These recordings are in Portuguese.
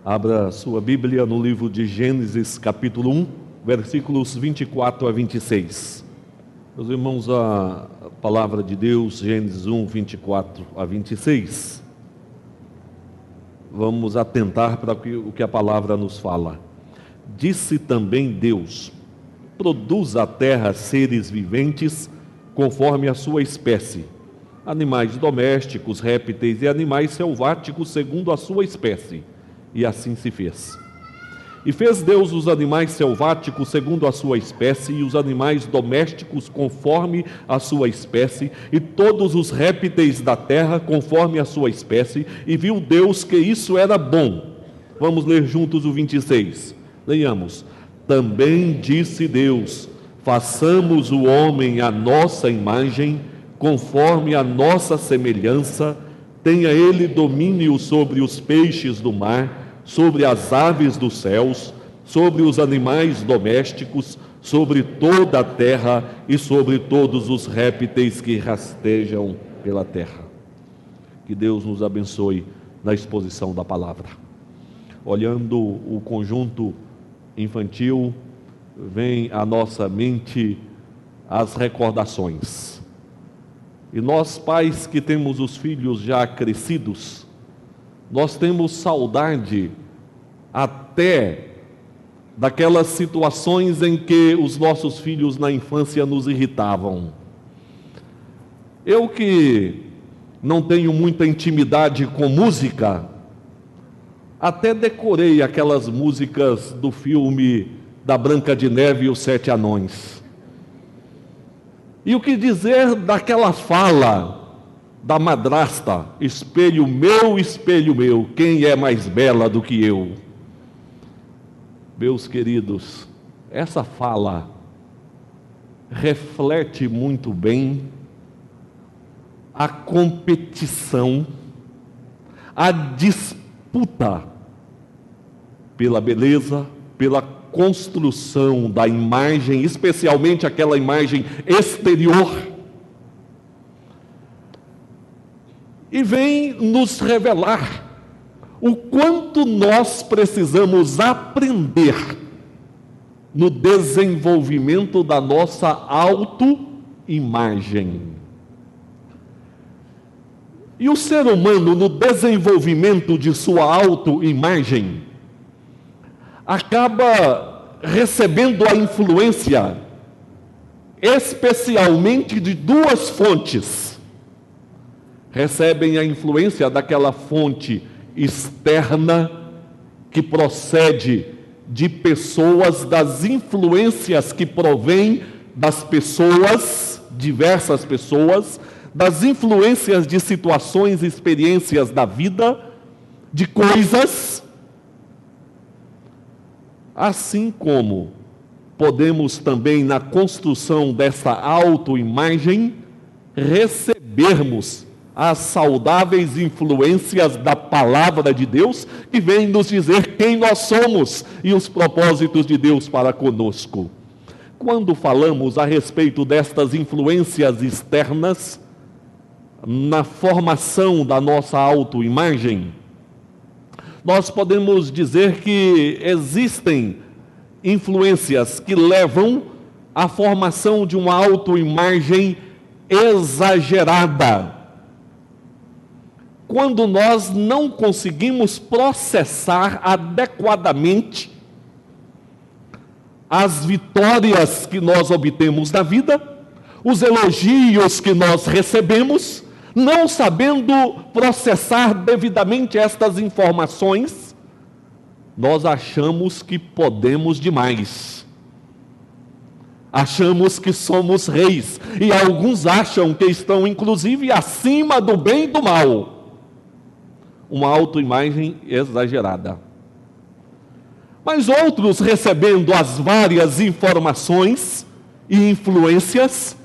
Abra sua Bíblia no livro de Gênesis, capítulo 1, versículos 24 a 26. Meus irmãos, a palavra de Deus, Gênesis 1, 24 a 26. Vamos atentar para o que a palavra nos fala. Disse também Deus: produz a terra seres viventes conforme a sua espécie, animais domésticos, répteis e animais selváticos segundo a sua espécie. E assim se fez. E fez Deus os animais selváticos segundo a sua espécie, e os animais domésticos conforme a sua espécie, e todos os répteis da terra conforme a sua espécie, e viu Deus que isso era bom. Vamos ler juntos o 26. Leiamos. Também disse Deus: façamos o homem à nossa imagem, conforme a nossa semelhança, tenha ele domínio sobre os peixes do mar, sobre as aves dos céus, sobre os animais domésticos, sobre toda a terra e sobre todos os répteis que rastejam pela terra. Que Deus nos abençoe na exposição da palavra. Olhando o conjunto infantil, vem à nossa mente as recordações. E nós, pais que temos os filhos já crescidos, nós temos saudade até daquelas situações em que os nossos filhos na infância nos irritavam. Eu que não tenho muita intimidade com música, até decorei aquelas músicas do filme da Branca de Neve e os Sete Anões. E o que dizer daquela fala da madrasta: espelho meu, quem é mais bela do que eu? Meus queridos, essa fala reflete muito bem a competição, a disputa pela beleza, pela construção da imagem, especialmente aquela imagem exterior. E vem nos revelar o quanto nós precisamos aprender no desenvolvimento da nossa autoimagem. E o ser humano, no desenvolvimento de sua autoimagem, acaba recebendo a influência, especialmente de duas fontes. Recebem a influência daquela fonte externa, que procede de pessoas, das influências que provém das pessoas, diversas pessoas, das influências de situações, experiências da vida, de coisas. Assim como podemos também, na construção dessa autoimagem, recebermos as saudáveis influências da palavra de Deus, que vem nos dizer quem nós somos e os propósitos de Deus para conosco. Quando falamos a respeito destas influências externas, na formação da nossa autoimagem, nós podemos dizer que existem influências que levam à formação de uma autoimagem exagerada, quando nós não conseguimos processar adequadamente as vitórias que nós obtemos da vida, os elogios que nós recebemos, não sabendo processar devidamente estas informações, nós achamos que podemos demais. Achamos que somos reis, e alguns acham que estão inclusive acima do bem e do mal. Uma autoimagem exagerada. Mas outros, recebendo as várias informações e influências,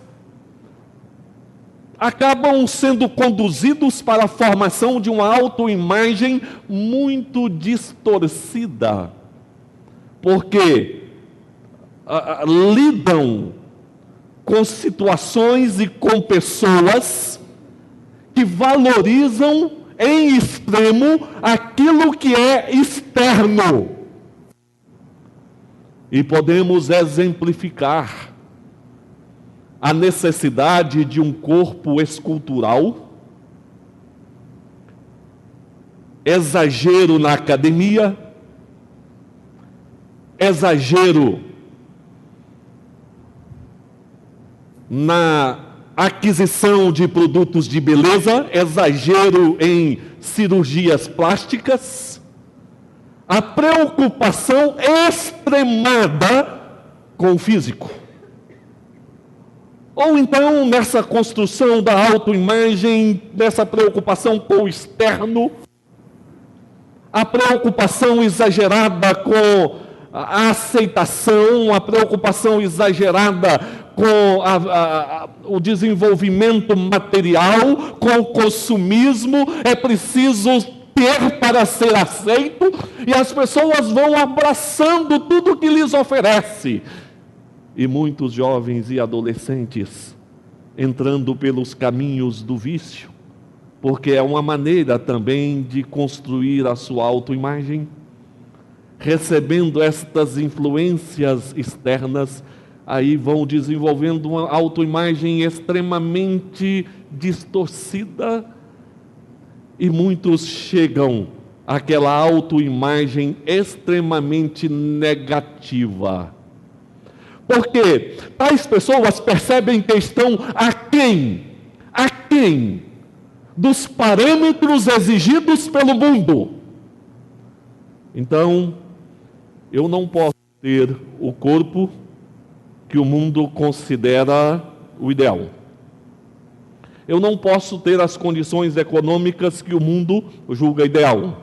acabam sendo conduzidos para a formação de uma autoimagem muito distorcida, porque lidam com situações e com pessoas que valorizam em extremo aquilo que é externo. E podemos exemplificar a necessidade de um corpo escultural, exagero na academia, exagero na aquisição de produtos de beleza, exagero em cirurgias plásticas, a preocupação extremada com o físico. Ou então, nessa construção da autoimagem, nessa preocupação com o externo, a preocupação exagerada com a aceitação, a preocupação exagerada com o desenvolvimento material, com o consumismo, é preciso ter para ser aceito, e as pessoas vão abraçando tudo que lhes oferece. E muitos jovens e adolescentes entrando pelos caminhos do vício, porque é uma maneira também de construir a sua autoimagem, recebendo estas influências externas, aí vão desenvolvendo uma autoimagem extremamente distorcida, e muitos chegam àquela autoimagem extremamente negativa. Porque tais pessoas percebem que estão aquém dos parâmetros exigidos pelo mundo. Então, eu não posso ter o corpo que o mundo considera o ideal. Eu não posso ter as condições econômicas que o mundo julga ideal.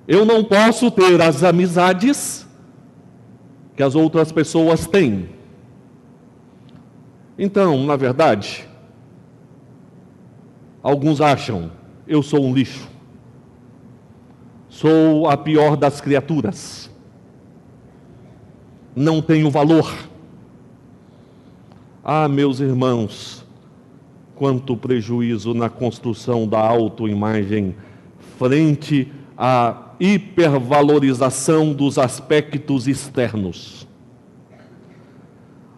Eu não posso ter as amizades que as outras pessoas têm. Então, na verdade, alguns acham, eu sou um lixo. Sou a pior das criaturas. Não tenho valor. Ah, meus irmãos, quanto prejuízo na construção da autoimagem frente à hipervalorização dos aspectos externos.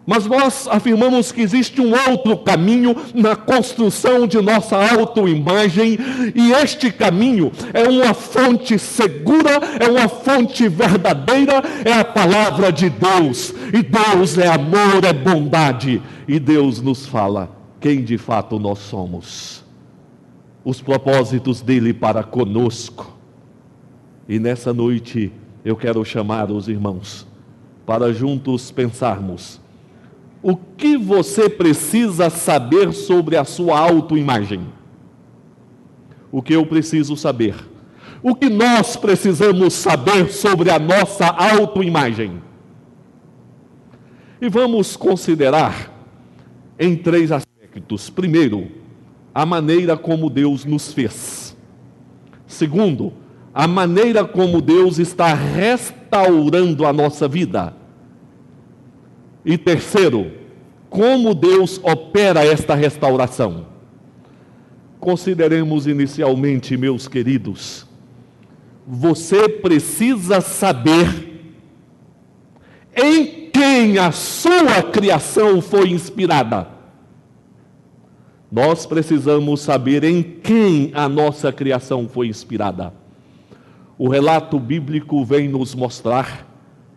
Mas nós afirmamos que existe um outro caminho na construção de nossa autoimagem, e este caminho é uma fonte segura, é uma fonte verdadeira, é a palavra de Deus. E Deus é amor, é bondade, e Deus nos fala quem de fato nós somos, os propósitos dele para conosco. E nessa noite eu quero chamar os irmãos para juntos pensarmos o que você precisa saber sobre a sua autoimagem. O que eu preciso saber? O que nós precisamos saber sobre a nossa autoimagem? E vamos considerar em 3 aspectos. Primeiro, a maneira como Deus nos fez. Segundo, a maneira como Deus está restaurando a nossa vida. E terceiro, como Deus opera esta restauração. Consideremos inicialmente, meus queridos, você precisa saber em quem a sua criação foi inspirada. Nós precisamos saber em quem a nossa criação foi inspirada. O relato bíblico vem nos mostrar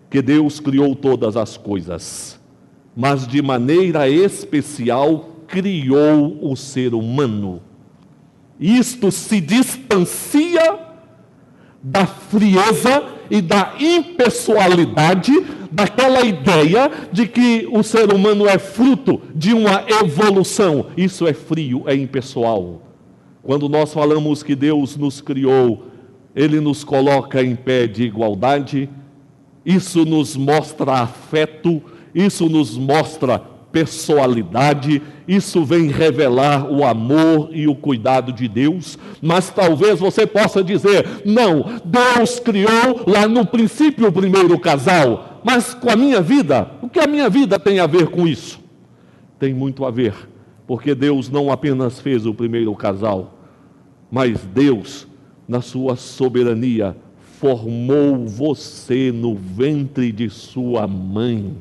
que Deus criou todas as coisas, mas de maneira especial criou o ser humano. Isto se distancia da frieza e da impessoalidade daquela ideia de que o ser humano é fruto de uma evolução. Isso é frio, é impessoal. Quando nós falamos que Deus nos criou, Ele nos coloca em pé de igualdade, isso nos mostra afeto, isso nos mostra pessoalidade, isso vem revelar o amor e o cuidado de Deus. Mas talvez você possa dizer, não, Deus criou lá no princípio o primeiro casal, mas com a minha vida, o que a minha vida tem a ver com isso? Tem muito a ver, porque Deus não apenas fez o primeiro casal, Mas Deus, na sua soberania, formou você no ventre de sua mãe.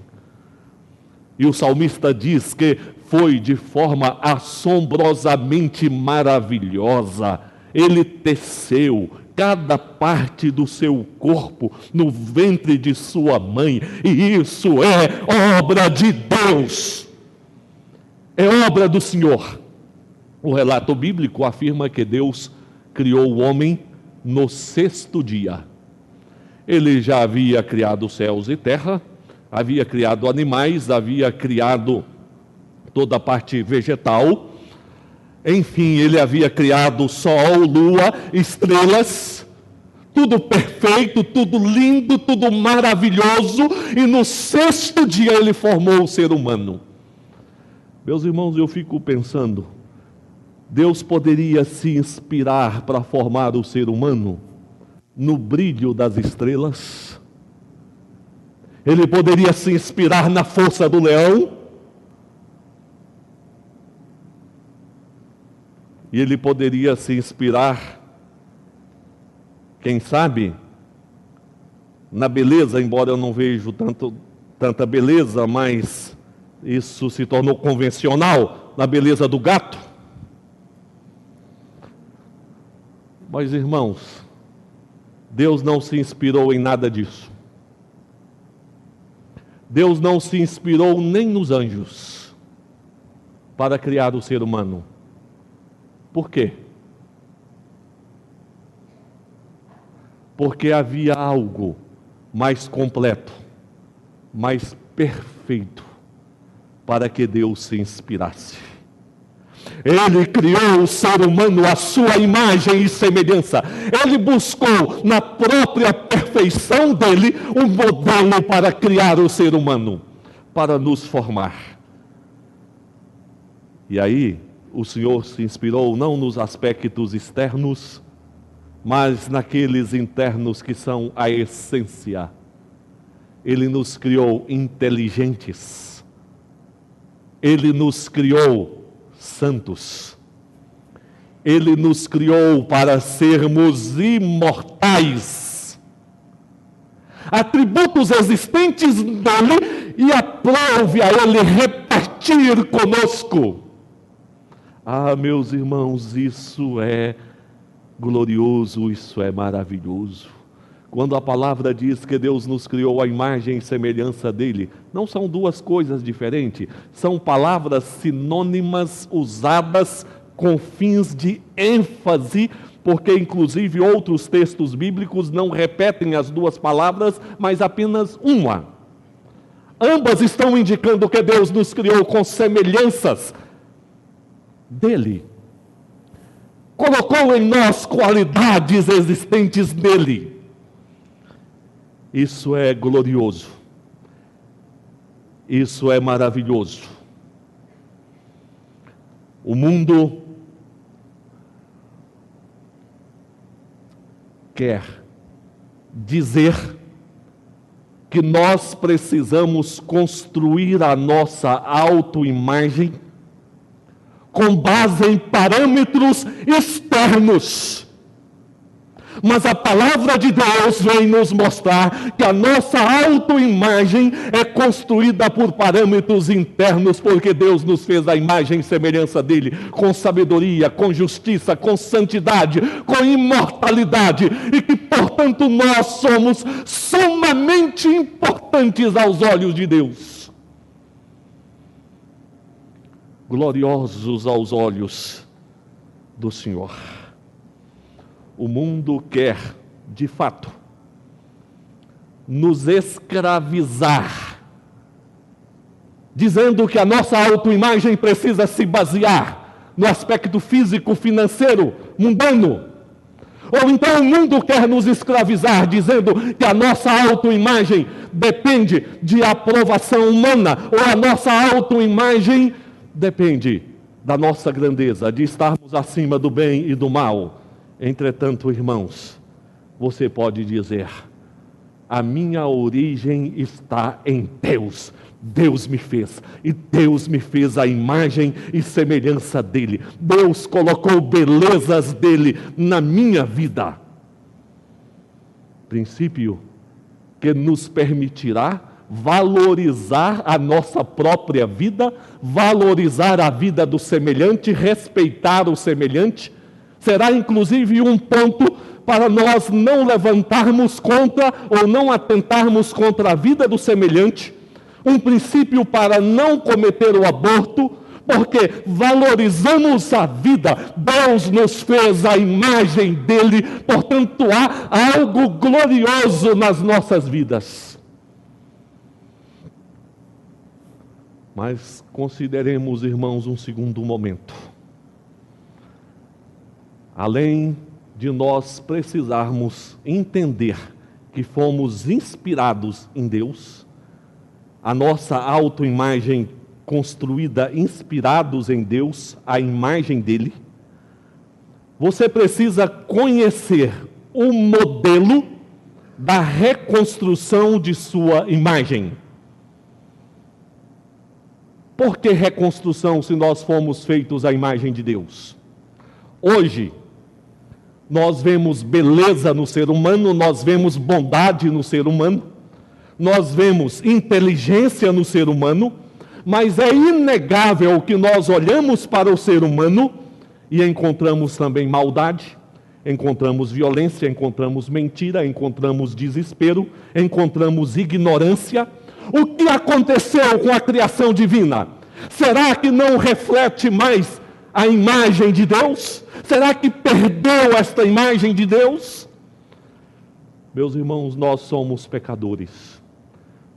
E o salmista diz que foi de forma assombrosamente maravilhosa. Ele teceu cada parte do seu corpo no ventre de sua mãe. E isso é obra de Deus. É obra do Senhor. O relato bíblico afirma que Deus criou o homem no sexto dia. Ele já havia criado céus e terra, havia criado animais, havia criado toda a parte vegetal. Enfim, ele havia criado sol, lua, estrelas, tudo perfeito, tudo lindo, tudo maravilhoso. E no sexto dia ele formou o ser humano. Meus irmãos, eu fico pensando, Deus poderia se inspirar para formar o ser humano no brilho das estrelas? Ele poderia se inspirar na força do leão? E ele poderia se inspirar, quem sabe, na beleza, embora eu não vejo tanta beleza, mas isso se tornou convencional, na beleza do gato? Mas, irmãos, Deus não se inspirou em nada disso. Deus não se inspirou nem nos anjos para criar o ser humano. Por quê? Porque havia algo mais completo, mais perfeito, para que Deus se inspirasse. Ele criou o ser humano à sua imagem e semelhança. Ele buscou na própria perfeição dele um modelo para criar o ser humano, para nos formar. E aí, o Senhor se inspirou não nos aspectos externos, mas naqueles internos que são a essência. Ele nos criou inteligentes. Ele nos criou santos. Ele nos criou para sermos imortais. Atributos existentes dele, e aprove a ele repartir conosco. Ah, meus irmãos, isso é glorioso, isso é maravilhoso. Quando a palavra diz que Deus nos criou à imagem e semelhança dele, não são duas coisas diferentes, são palavras sinônimas usadas com fins de ênfase, porque inclusive outros textos bíblicos não repetem as duas palavras, mas apenas uma. Ambas estão indicando que Deus nos criou com semelhanças dele. Colocou em nós qualidades existentes nele. Isso é glorioso. Isso é maravilhoso. O mundo quer dizer que nós precisamos construir a nossa autoimagem com base em parâmetros externos. Mas a palavra de Deus vem nos mostrar que a nossa autoimagem é construída por parâmetros internos, porque Deus nos fez a imagem e semelhança dele, com sabedoria, com justiça, com santidade, com imortalidade, e que, portanto, nós somos sumamente importantes aos olhos de Deus. Gloriosos aos olhos do Senhor. O mundo quer, de fato, nos escravizar, dizendo que a nossa autoimagem precisa se basear no aspecto físico, financeiro, mundano. Ou então o mundo quer nos escravizar, dizendo que a nossa autoimagem depende de aprovação humana, ou a nossa autoimagem depende da nossa grandeza, de estarmos acima do bem e do mal. Entretanto, irmãos, você pode dizer: a minha origem está em Deus. Deus me fez, e Deus me fez a imagem e semelhança dele. Deus colocou belezas dele na minha vida. Princípio que nos permitirá valorizar a nossa própria vida, valorizar a vida do semelhante, respeitar o semelhante. Será inclusive um ponto para nós não levantarmos contra ou não atentarmos contra a vida do semelhante. Um princípio para não cometer o aborto, porque valorizamos a vida. Deus nos fez a imagem dele, portanto há algo glorioso nas nossas vidas. Mas consideremos, irmãos, um segundo momento. Além de nós precisarmos entender que fomos inspirados em Deus, a nossa autoimagem construída, inspirados em Deus, a imagem dele, você precisa conhecer o modelo da reconstrução de sua imagem. Por que reconstrução se nós fomos feitos à imagem de Deus? Hoje, nós vemos beleza no ser humano, nós vemos bondade no ser humano, nós vemos inteligência no ser humano, mas é inegável que nós olhamos para o ser humano e encontramos também maldade, encontramos violência, encontramos mentira, encontramos desespero, encontramos ignorância. O que aconteceu com a criação divina? Será que não reflete mais a imagem de Deus? Será que perdeu esta imagem de Deus? Meus irmãos, nós somos pecadores.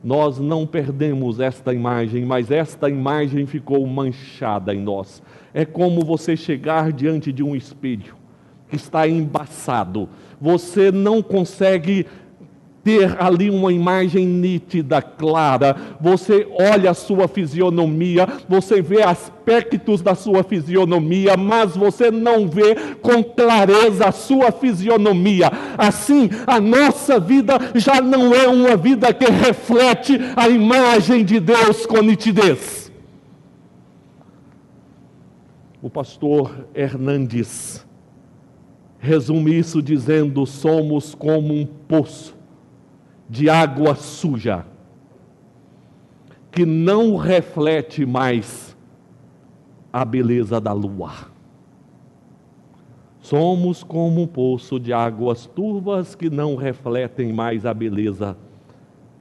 Nós não perdemos esta imagem, mas esta imagem ficou manchada em nós. É como você chegar diante de um espelho que está embaçado. Você não consegue ter ali uma imagem nítida, clara. Você olha a sua fisionomia, você vê aspectos da sua fisionomia, mas você não vê com clareza a sua fisionomia. Assim, a nossa vida já não é uma vida que reflete a imagem de Deus com nitidez. O pastor Hernandes resume isso dizendo: somos como um poço de água suja, que não reflete mais a beleza da lua. Somos como um poço de águas turvas que não refletem mais a beleza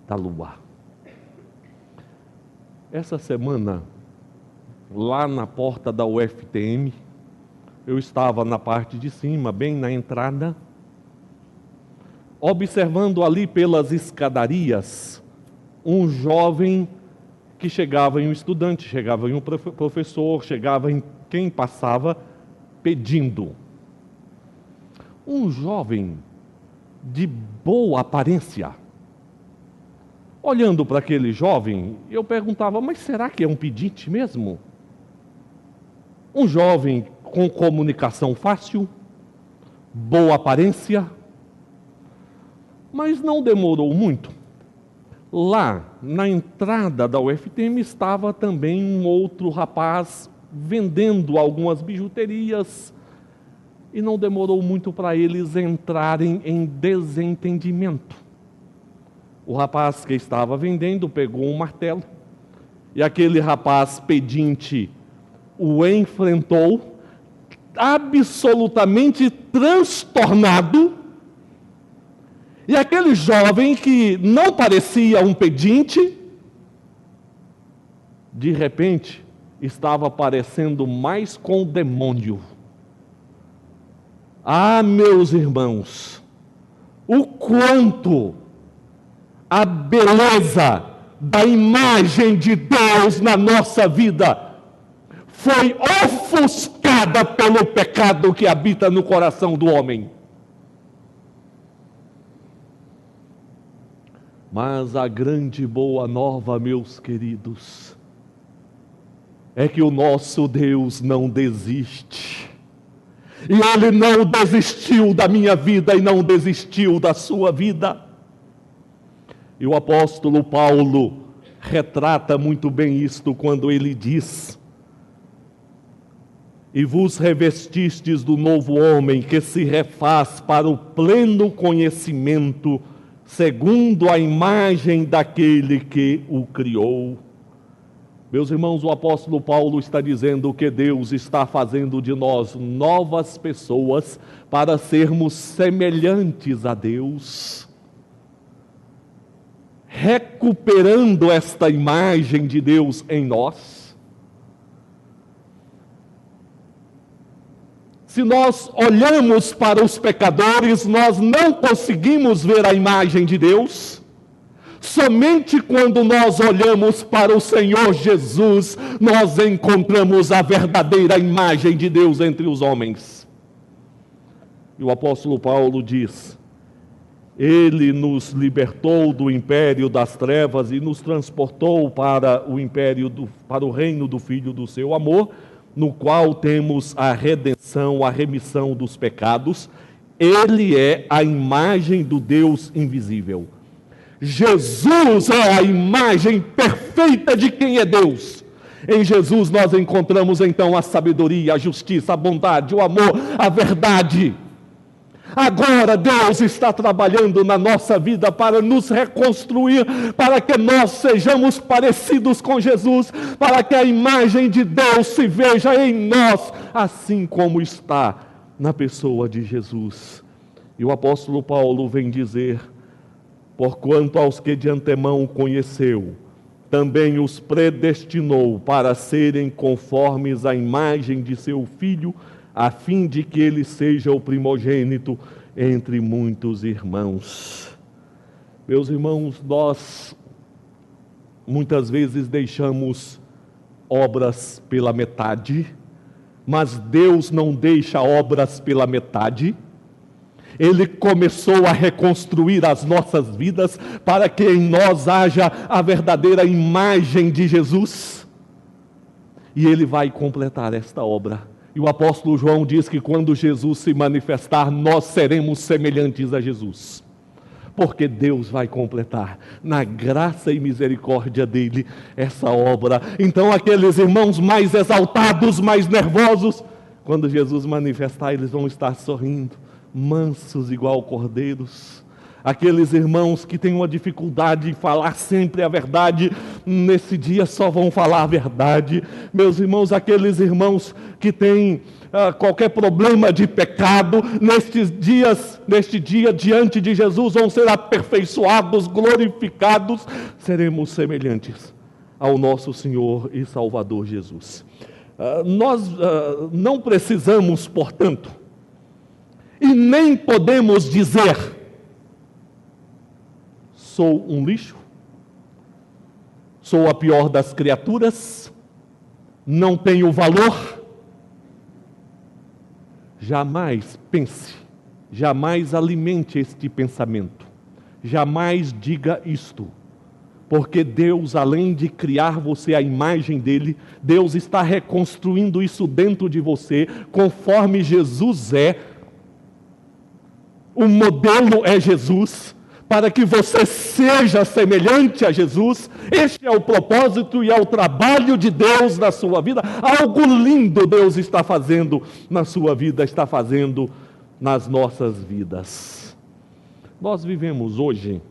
da lua. Essa semana, lá na porta da UFTM, eu estava na parte de cima, bem na entrada, observando ali pelas escadarias um jovem que chegava em um estudante, chegava em um professor, chegava em quem passava pedindo. Um jovem de boa aparência. Olhando para aquele jovem, eu perguntava: mas será que é um pedinte mesmo? Um jovem com comunicação fácil, boa aparência. Mas não demorou muito. Lá, na entrada da UFTM, estava também um outro rapaz vendendo algumas bijuterias. E não demorou muito para eles entrarem em desentendimento. O rapaz que estava vendendo pegou um martelo. E aquele rapaz pedinte o enfrentou, absolutamente transtornado. E aquele jovem que não parecia um pedinte, de repente, estava parecendo mais com o demônio. Ah, meus irmãos, o quanto a beleza da imagem de Deus na nossa vida foi ofuscada pelo pecado que habita no coração do homem. Mas a grande boa nova, meus queridos, é que o nosso Deus não desiste. E Ele não desistiu da minha vida e não desistiu da sua vida. E o apóstolo Paulo retrata muito bem isto quando ele diz: e vos revestistes do novo homem, que se refaz para o pleno conhecimento, segundo a imagem daquele que o criou. Meus irmãos, o apóstolo Paulo está dizendo que Deus está fazendo de nós novas pessoas para sermos semelhantes a Deus, recuperando esta imagem de Deus em nós. Se nós olhamos para os pecadores, nós não conseguimos ver a imagem de Deus. Somente quando nós olhamos para o Senhor Jesus, nós encontramos a verdadeira imagem de Deus entre os homens. E o apóstolo Paulo diz: Ele nos libertou do império das trevas e nos transportou para o reino do Filho do seu amor, no qual temos a redenção, a remissão dos pecados. Ele é a imagem do Deus invisível. Jesus é a imagem perfeita de quem é Deus. Em Jesus nós encontramos então a sabedoria, a justiça, a bondade, o amor, a verdade. Agora Deus está trabalhando na nossa vida para nos reconstruir, para que nós sejamos parecidos com Jesus, para que a imagem de Deus se veja em nós, assim como está na pessoa de Jesus. E o apóstolo Paulo vem dizer: porquanto aos que de antemão conheceu, também os predestinou para serem conformes à imagem de seu Filho, a fim de que ele seja o primogênito entre muitos irmãos. Meus irmãos, nós muitas vezes deixamos obras pela metade, mas Deus não deixa obras pela metade. Ele começou a reconstruir as nossas vidas para que em nós haja a verdadeira imagem de Jesus. E Ele vai completar esta obra. E o apóstolo João diz que quando Jesus se manifestar, nós seremos semelhantes a Jesus. Porque Deus vai completar, na graça e misericórdia dEle, essa obra. Então aqueles irmãos mais exaltados, mais nervosos, quando Jesus manifestar, eles vão estar sorrindo, mansos igual cordeiros. Aqueles irmãos que têm uma dificuldade de falar sempre a verdade, nesse dia só vão falar a verdade. Meus irmãos, aqueles irmãos que têm qualquer problema de pecado, neste dia diante de Jesus, vão ser aperfeiçoados, glorificados, seremos semelhantes ao nosso Senhor e Salvador Jesus. Nós não precisamos, portanto, e nem podemos dizer: sou um lixo, sou a pior das criaturas, não tenho valor. Jamais pense, jamais alimente este pensamento, jamais diga isto, porque Deus, além de criar você à imagem dEle, Deus está reconstruindo isso dentro de você, conforme Jesus é. O modelo é Jesus, para que você seja semelhante a Jesus. Este é o propósito e é o trabalho de Deus na sua vida. Algo lindo Deus está fazendo na sua vida, está fazendo nas nossas vidas. Nós vivemos hoje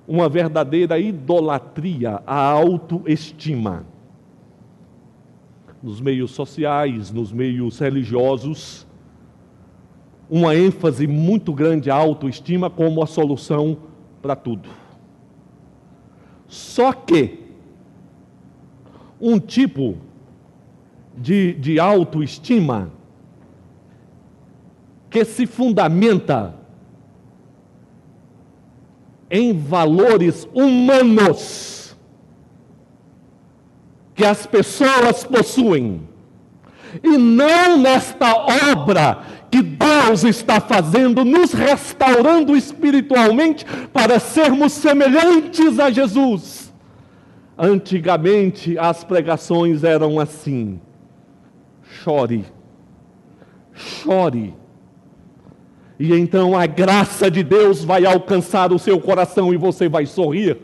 uma verdadeira idolatria à autoestima. Nos meios sociais, nos meios religiosos, uma ênfase muito grande à autoestima como a solução para tudo. Só que um tipo de autoestima que se fundamenta em valores humanos que as pessoas possuem, e não nesta obra que Deus está fazendo, nos restaurando espiritualmente para sermos semelhantes a Jesus. Antigamente as pregações eram assim: chore, chore. E então a graça de Deus vai alcançar o seu coração e você vai sorrir.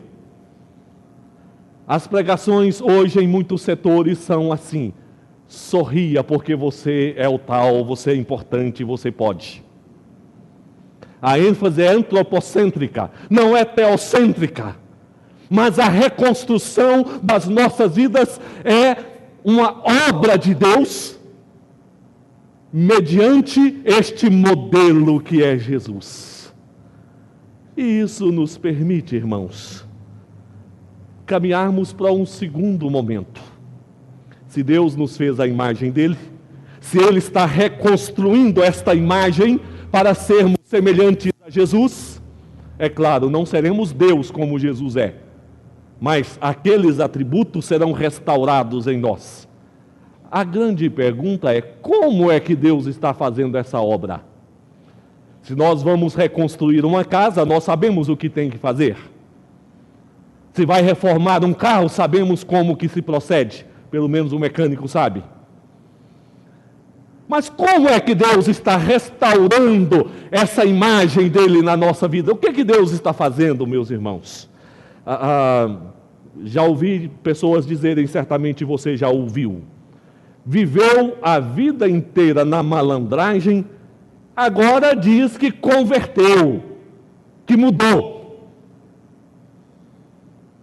As pregações hoje em muitos setores são assim: sorria porque você é o tal, você é importante, você pode. A ênfase é antropocêntrica, não é teocêntrica. Mas a reconstrução das nossas vidas é uma obra de Deus, mediante este modelo que é Jesus. E isso nos permite, irmãos, caminharmos para um segundo momento. Se Deus nos fez a imagem dele, se Ele está reconstruindo esta imagem para sermos semelhantes a Jesus, é claro, não seremos Deus como Jesus é, mas aqueles atributos serão restaurados em nós. A grande pergunta é: como é que Deus está fazendo essa obra? Se nós vamos reconstruir uma casa, nós sabemos o que tem que fazer. Se vai reformar um carro, sabemos como que se procede. Pelo menos o mecânico sabe. Mas como é que Deus está restaurando essa imagem dele na nossa vida? O que é que Deus está fazendo, meus irmãos? Já ouvi pessoas dizerem, certamente você já ouviu: viveu a vida inteira na malandragem, agora diz que converteu, que mudou.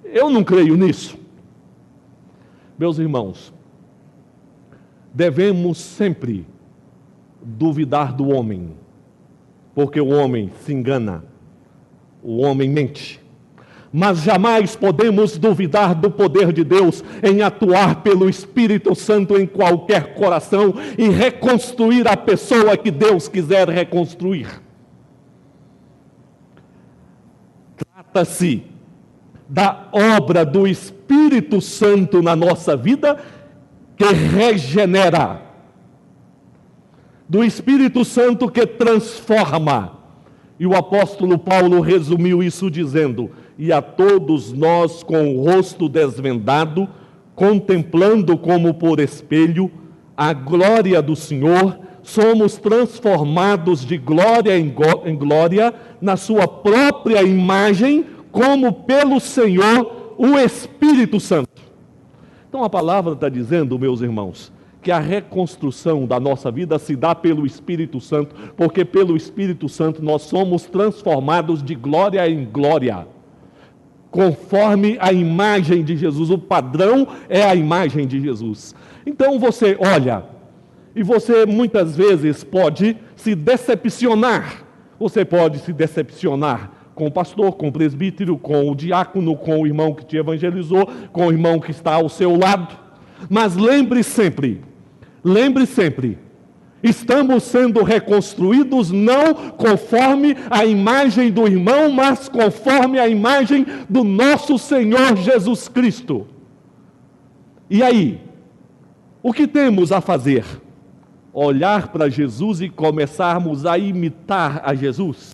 Eu não creio nisso. Meus irmãos, devemos sempre duvidar do homem, porque o homem se engana, o homem mente. Mas jamais podemos duvidar do poder de Deus em atuar pelo Espírito Santo em qualquer coração e reconstruir a pessoa que Deus quiser reconstruir. Trata-se da obra do Espírito Santo na nossa vida, que regenera, do Espírito Santo que transforma. E o apóstolo Paulo resumiu isso dizendo: e a todos nós, com o rosto desvendado, contemplando como por espelho a glória do Senhor, somos transformados de glória em glória na sua própria imagem, como pelo Senhor, o Espírito Santo. Então a palavra está dizendo, meus irmãos, que a reconstrução da nossa vida se dá pelo Espírito Santo, porque pelo Espírito Santo nós somos transformados de glória em glória, conforme a imagem de Jesus. O padrão é a imagem de Jesus. Então você olha, e você muitas vezes pode se decepcionar. Você pode se decepcionar com o pastor, com o presbítero, com o diácono, com o irmão que te evangelizou, com o irmão que está ao seu lado. Mas lembre sempre, estamos sendo reconstruídos não conforme a imagem do irmão, mas conforme a imagem do nosso Senhor Jesus Cristo. E aí, o que temos a fazer? Olhar para Jesus e começarmos a imitar a Jesus?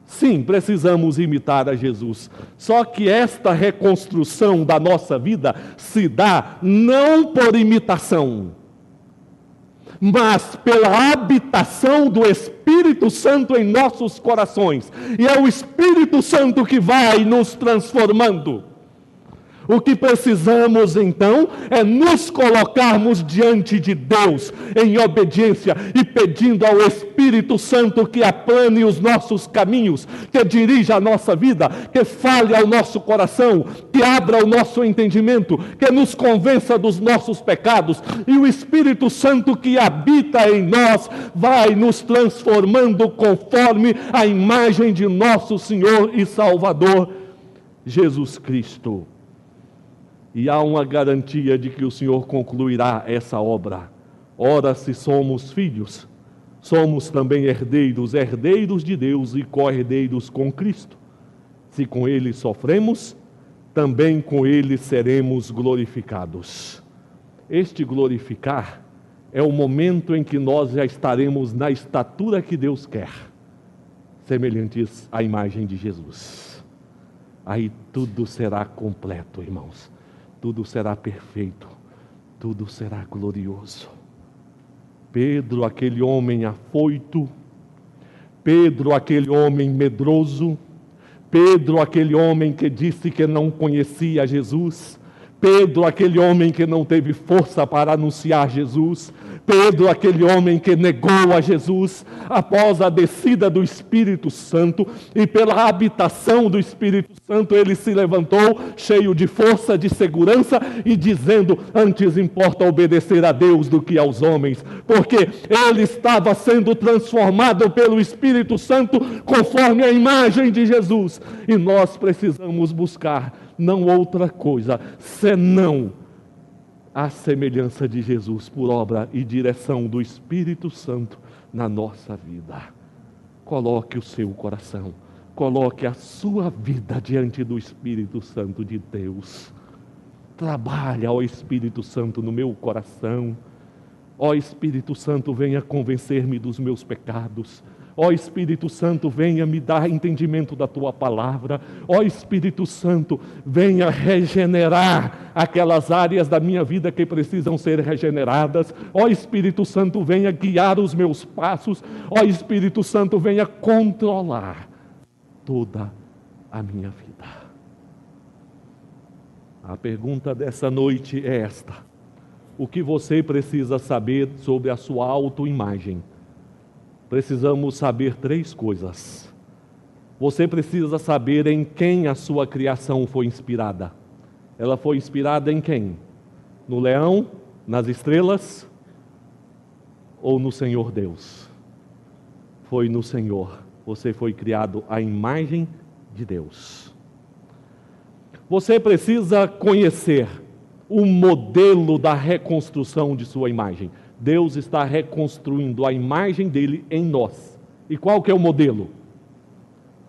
Sim, precisamos imitar a Jesus. Só que esta reconstrução da nossa vida se dá não por imitação, mas pela habitação do Espírito Santo em nossos corações. E é o Espírito Santo que vai nos transformando. O que precisamos então é nos colocarmos diante de Deus em obediência e pedindo ao Espírito Santo que aplane os nossos caminhos, que dirija a nossa vida, que fale ao nosso coração, que abra o nosso entendimento, que nos convença dos nossos pecados. E o Espírito Santo que habita em nós vai nos transformando conforme a imagem de nosso Senhor e Salvador Jesus Cristo. E há uma garantia de que o Senhor concluirá essa obra. Ora, se somos filhos, somos também herdeiros, herdeiros de Deus e co-herdeiros com Cristo. Se com Ele sofremos, também com Ele seremos glorificados. Este glorificar é o momento em que nós já estaremos na estatura que Deus quer, semelhantes à imagem de Jesus. Aí tudo será completo, irmãos. Tudo será perfeito, tudo será glorioso. Pedro, aquele homem afoito, Pedro, aquele homem medroso, Pedro, aquele homem que disse que não conhecia Jesus, Pedro, aquele homem que não teve força para anunciar Jesus, Pedro, aquele homem que negou a Jesus, após a descida do Espírito Santo e pela habitação do Espírito Santo, ele se levantou cheio de força, de segurança e dizendo: antes importa obedecer a Deus do que aos homens, porque ele estava sendo transformado pelo Espírito Santo conforme a imagem de Jesus, e nós precisamos buscar não outra coisa senão a semelhança de Jesus por obra e direção do Espírito Santo na nossa vida. Coloque o seu coração, coloque a sua vida diante do Espírito Santo de Deus. Trabalha, ó Espírito Santo, no meu coração. Ó Espírito Santo, venha convencer-me dos meus pecados. Ó Espírito Santo, venha me dar entendimento da Tua palavra. Ó Espírito Santo, venha regenerar aquelas áreas da minha vida que precisam ser regeneradas. Ó Espírito Santo, venha guiar os meus passos. Ó Espírito Santo, venha controlar toda a minha vida. A pergunta dessa noite é esta: o que você precisa saber sobre a sua autoimagem? Precisamos saber 3 coisas. Você precisa saber em quem a sua criação foi inspirada. Ela foi inspirada em quem? No leão, nas estrelas ou no Senhor Deus? Foi no Senhor. Você foi criado à imagem de Deus. Você precisa conhecer o modelo da reconstrução de sua imagem. Deus está reconstruindo a imagem dele em nós. E qual que é o modelo?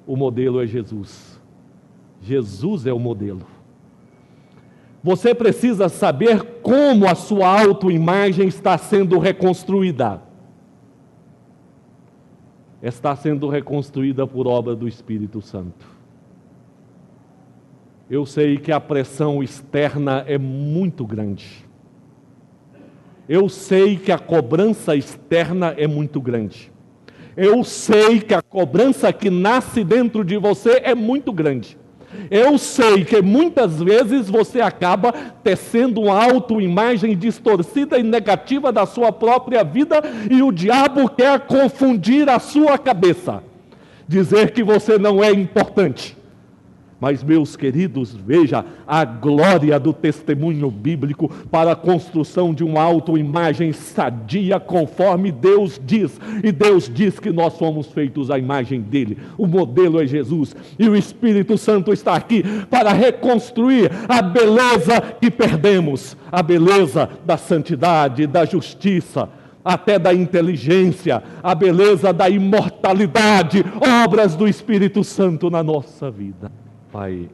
O modelo é Jesus. Jesus é o modelo. Você precisa saber como a sua autoimagem está sendo reconstruída. Está sendo reconstruída por obra do Espírito Santo. Eu sei que a pressão externa é muito grande. Eu sei que a cobrança externa é muito grande. Eu sei que a cobrança que nasce dentro de você é muito grande. Eu sei que muitas vezes você acaba tecendo uma autoimagem distorcida e negativa da sua própria vida e o diabo quer confundir a sua cabeça, dizer que você não é importante. Mas, meus queridos, veja a glória do testemunho bíblico para a construção de uma autoimagem sadia, conforme Deus diz. E Deus diz que nós fomos feitos à imagem dele. O modelo é Jesus. E o Espírito Santo está aqui para reconstruir a beleza que perdemos. A beleza da santidade, da justiça, até da inteligência, a beleza da imortalidade, obras do Espírito Santo na nossa vida. Pai,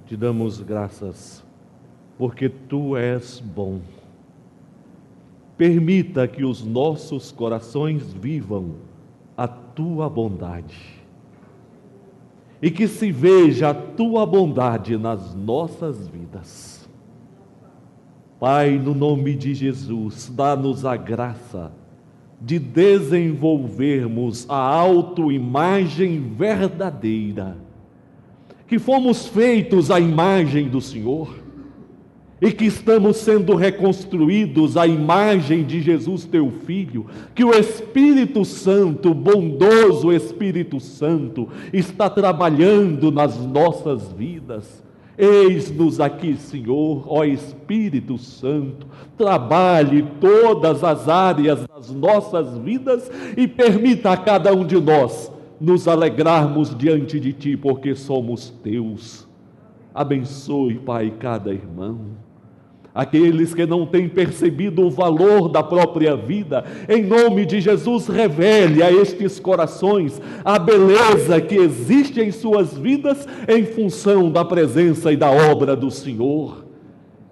te damos graças, porque Tu és bom. Permita que os nossos corações vivam a Tua bondade, e que se veja a Tua bondade nas nossas vidas. Pai, no nome de Jesus, dá-nos a graça de desenvolvermos a autoimagem verdadeira, que fomos feitos à imagem do Senhor e que estamos sendo reconstruídos à imagem de Jesus, Teu Filho, que o Espírito Santo, o bondoso Espírito Santo, está trabalhando nas nossas vidas. Eis-nos aqui, Senhor, ó Espírito Santo, trabalhe todas as áreas das nossas vidas e permita a cada um de nós nos alegrarmos diante de Ti, porque somos Teus. Abençoe, Pai, cada irmão. Aqueles que não têm percebido o valor da própria vida, em nome de Jesus, revele a estes corações a beleza que existe em suas vidas em função da presença e da obra do Senhor.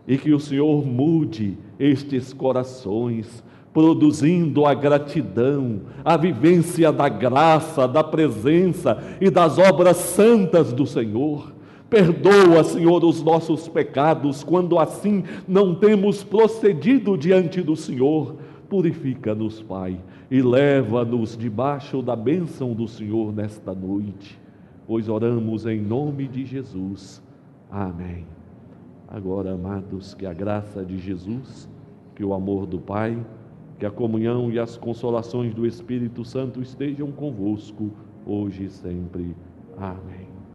E que o Senhor mude estes corações, produzindo a gratidão, a vivência da graça, da presença e das obras santas do Senhor. Perdoa, Senhor, os nossos pecados, quando assim não temos procedido diante do Senhor. Purifica-nos, Pai, e leva-nos debaixo da bênção do Senhor nesta noite, pois oramos em nome de Jesus. Amém. Agora, amados, que a graça de Jesus, que o amor do Pai, que a comunhão e as consolações do Espírito Santo estejam convosco, hoje e sempre. Amém.